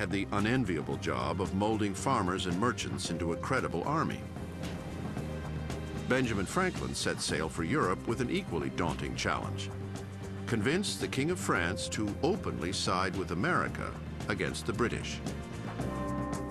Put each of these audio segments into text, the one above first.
had the unenviable job of molding farmers and merchants into a credible army. Benjamin Franklin set sail for Europe with an equally daunting challenge: convince the King of France to openly side with America against the British.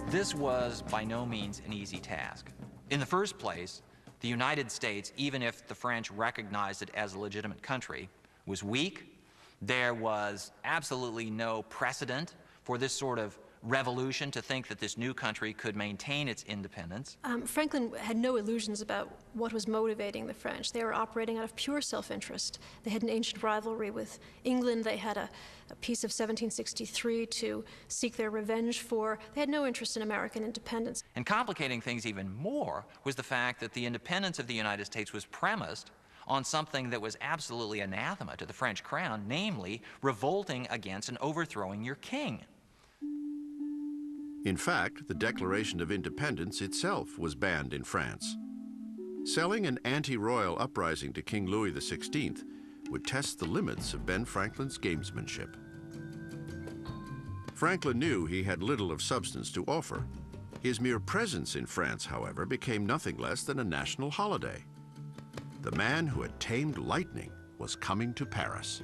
This was by no means an easy task. In the first place, the United States, even if the French recognized it as a legitimate country, was weak. There was absolutely no precedent for this sort of revolution to think that this new country could maintain its independence. Franklin had no illusions about what was motivating the French. They were operating out of pure self-interest. They had an ancient rivalry with England. They had a peace of 1763 to seek their revenge for. They had no interest in American independence. And complicating things even more was the fact that the independence of the United States was premised on something that was absolutely anathema to the French crown, namely revolting against and overthrowing your king. In fact, the Declaration of Independence itself was banned in France. Selling an anti-royal uprising to King Louis XVI would test the limits of Ben Franklin's gamesmanship. Franklin knew he had little of substance to offer. His mere presence in France, however, became nothing less than a national holiday. The man who had tamed lightning was coming to Paris.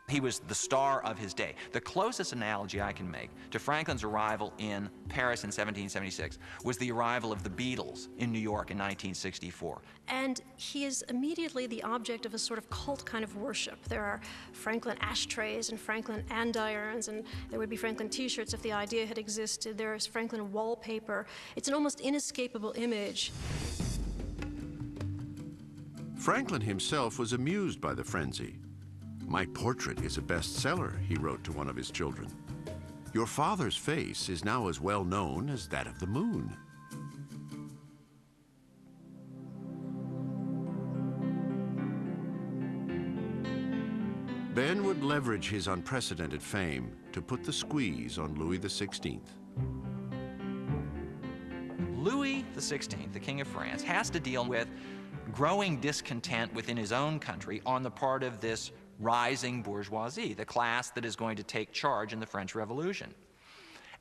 He was the star of his day. The closest analogy I can make to Franklin's arrival in Paris in 1776 was the arrival of the Beatles in New York in 1964. And he is immediately the object of a sort of cult kind of worship. There are Franklin ashtrays and Franklin andirons, and there would be Franklin t-shirts if the idea had existed. There is Franklin wallpaper. It's an almost inescapable image. Franklin himself was amused by the frenzy. "My portrait is a bestseller," he wrote to one of his children. "Your father's face is now as well known as that of the moon." Ben would leverage his unprecedented fame to put the squeeze on Louis XVI. Louis XVI, the King of France, has to deal with growing discontent within his own country on the part of this rising bourgeoisie, the class that is going to take charge in the French Revolution.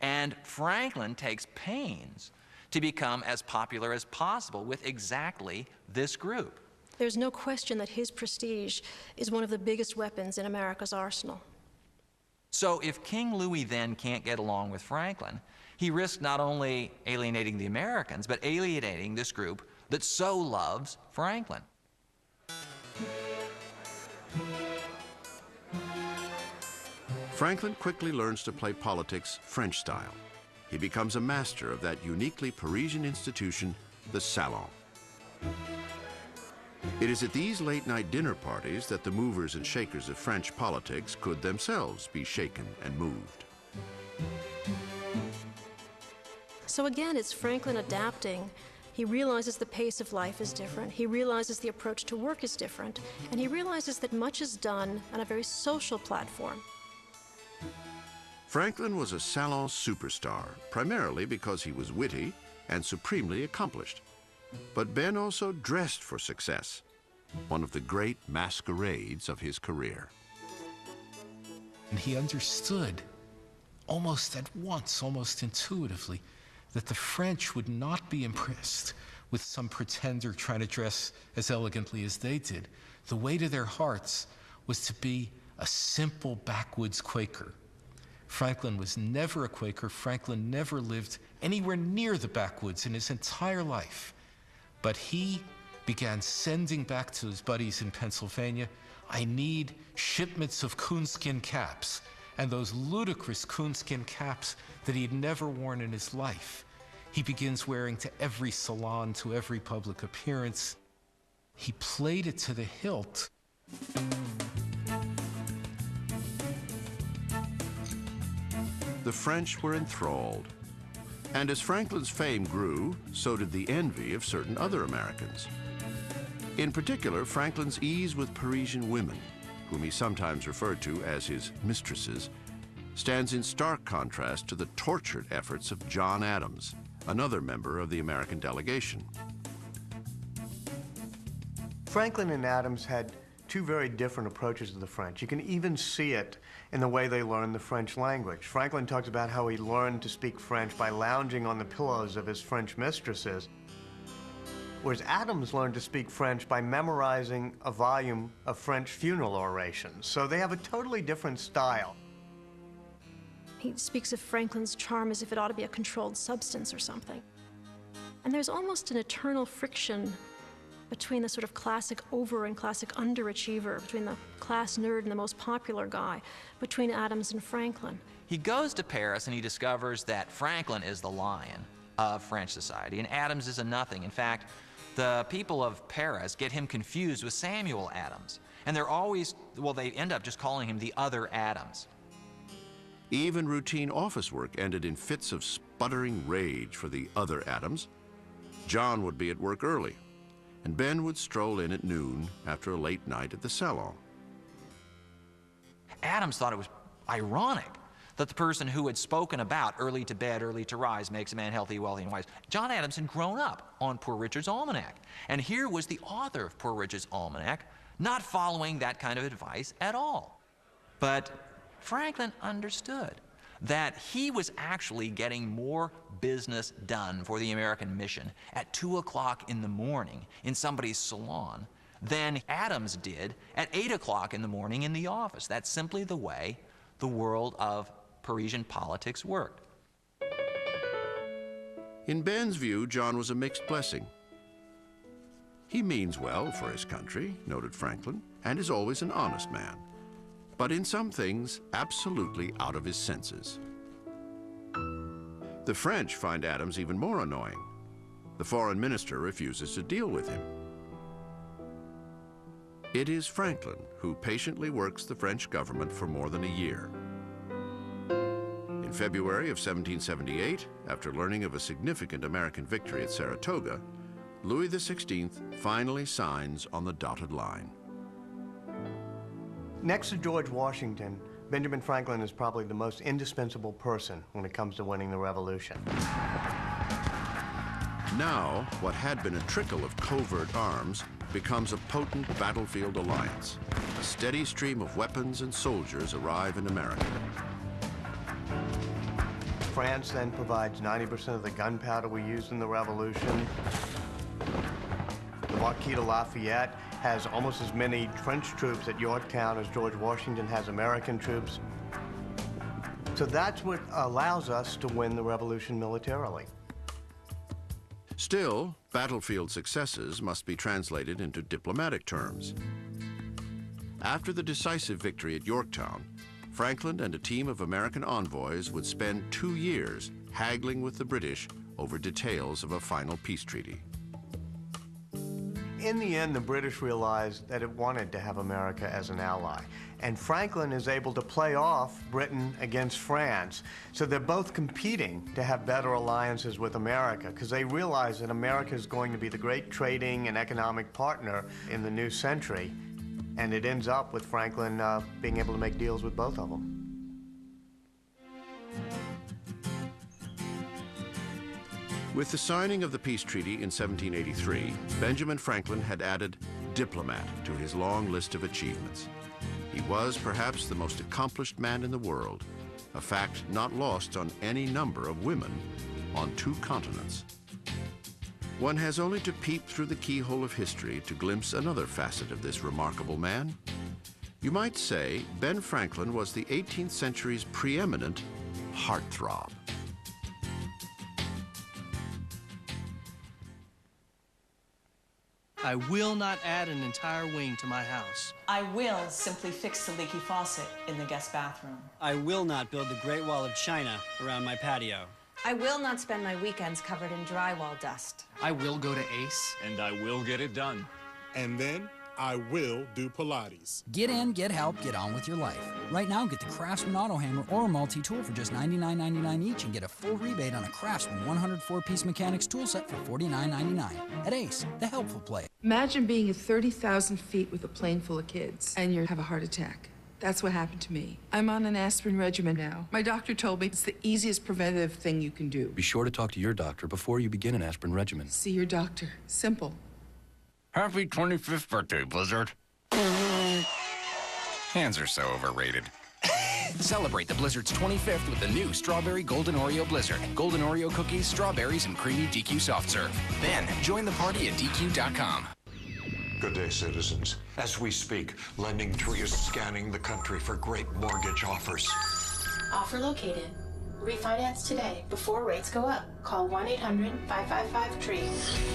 And Franklin takes pains to become as popular as possible with exactly this group. There's no question that his prestige is one of the biggest weapons in America's arsenal. So if King Louis then can't get along with Franklin, he risks not only alienating the Americans, but alienating this group that so loves Franklin. Franklin quickly learns to play politics French style. He becomes a master of that uniquely Parisian institution, the salon. It is at these late-night dinner parties that the movers and shakers of French politics could themselves be shaken and moved. So again, it's Franklin adapting. He realizes the pace of life is different. He realizes the approach to work is different. And he realizes that much is done on a very social platform. Franklin was a salon superstar, primarily because he was witty and supremely accomplished. But Ben also dressed for success, one of the great masquerades of his career. And he understood almost at once, almost intuitively, that the French would not be impressed with some pretender trying to dress as elegantly as they did. The way to their hearts was to be a simple backwoods Quaker. Franklin was never a Quaker. Franklin never lived anywhere near the backwoods in his entire life. But he began sending back to his buddies in Pennsylvania, "I need shipments of coonskin caps," and those ludicrous coonskin caps that he'd never worn in his life. He begins wearing to every salon, to every public appearance. He played it to the hilt. The French were enthralled. And as Franklin's fame grew, so did the envy of certain other Americans. In particular, Franklin's ease with Parisian women, whom he sometimes referred to as his mistresses, stands in stark contrast to the tortured efforts of John Adams, another member of the American delegation. Franklin and Adams had two very different approaches to the French. You can even see it in the way they learn the French language. Franklin talks about how he learned to speak French by lounging on the pillows of his French mistresses, whereas Adams learned to speak French by memorizing a volume of French funeral orations. So they have a totally different style. He speaks of Franklin's charm as if it ought to be a controlled substance or something. And there's almost an eternal friction between the sort of classic over and classic underachiever, between the class nerd and the most popular guy, between Adams and Franklin. He goes to Paris and he discovers that Franklin is the lion of French society and Adams is a nothing. In fact, the people of Paris get him confused with Samuel Adams. And they're always, well, they end up just calling him the other Adams. Even routine office work ended in fits of sputtering rage for the other Adams. John would be at work early, and Ben would stroll in at noon after a late night at the salon. Adams thought it was ironic that the person who had spoken about early to bed, early to rise makes a man healthy, wealthy, and wise, John Adams, had grown up on Poor Richard's Almanac. And here was the author of Poor Richard's Almanac not following that kind of advice at all. But Franklin understood that he was actually getting more business done for the American mission at 2 o'clock in the morning in somebody's salon than Adams did at 8 o'clock in the morning in the office. That's simply the way the world of Parisian politics worked. In Ben's view, John was a mixed blessing. He means well for his country, noted Franklin, and is always an honest man, but in some things, absolutely out of his senses. The French find Adams even more annoying. The foreign minister refuses to deal with him. It is Franklin who patiently works the French government for more than a year. In February of 1778, after learning of a significant American victory at Saratoga, Louis XVI finally signs on the dotted line. Next to George Washington, Benjamin Franklin is probably the most indispensable person when it comes to winning the revolution. Now, what had been a trickle of covert arms becomes a potent battlefield alliance. A steady stream of weapons and soldiers arrive in America. France then provides 90% of the gunpowder we used in the revolution. The Marquis de Lafayette has almost as many French troops at Yorktown as George Washington has American troops. So that's what allows us to win the revolution militarily. Still, battlefield successes must be translated into diplomatic terms. After the decisive victory at Yorktown, Franklin and a team of American envoys would spend 2 years haggling with the British over details of a final peace treaty. In the end, the British realized that it wanted to have America as an ally. And Franklin is able to play off Britain against France. So they're both competing to have better alliances with America because they realize that America is going to be the great trading and economic partner in the new century. And it ends up with Franklin being able to make deals with both of them. With the signing of the peace treaty in 1783, Benjamin Franklin had added diplomat to his long list of achievements. He was perhaps the most accomplished man in the world, a fact not lost on any number of women on 2 continents. One has only to peep through the keyhole of history to glimpse another facet of this remarkable man. You might say Ben Franklin was the 18th century's preeminent heartthrob. I will not add an entire wing to my house. I will simply fix the leaky faucet in the guest bathroom. I will not build the Great Wall of China around my patio. I will not spend my weekends covered in drywall dust. I will go to Ace. And I will get it done. And then I will do Pilates. Get in, get help, get on with your life. Right now, get the Craftsman Auto Hammer or multi-tool for just $99.99 each and get a full rebate on a Craftsman 104-piece mechanics tool set for $49.99 at Ace, the helpful place. Imagine being at 30,000 feet with a plane full of kids and you have a heart attack. That's what happened to me. I'm on an aspirin regimen now. My doctor told me it's the easiest preventative thing you can do. Be sure to talk to your doctor before you begin an aspirin regimen. See your doctor. Simple. Happy 25th birthday, Blizzard. Hands are so overrated. Celebrate the Blizzard's 25th with the new Strawberry Golden Oreo Blizzard. Golden Oreo cookies, strawberries, and creamy DQ soft serve. Then, join the party at DQ.com. Good day, citizens. As we speak, LendingTree is scanning the country for great mortgage offers. Offer located. Refinance today before rates go up. Call 1-800-555-TREE.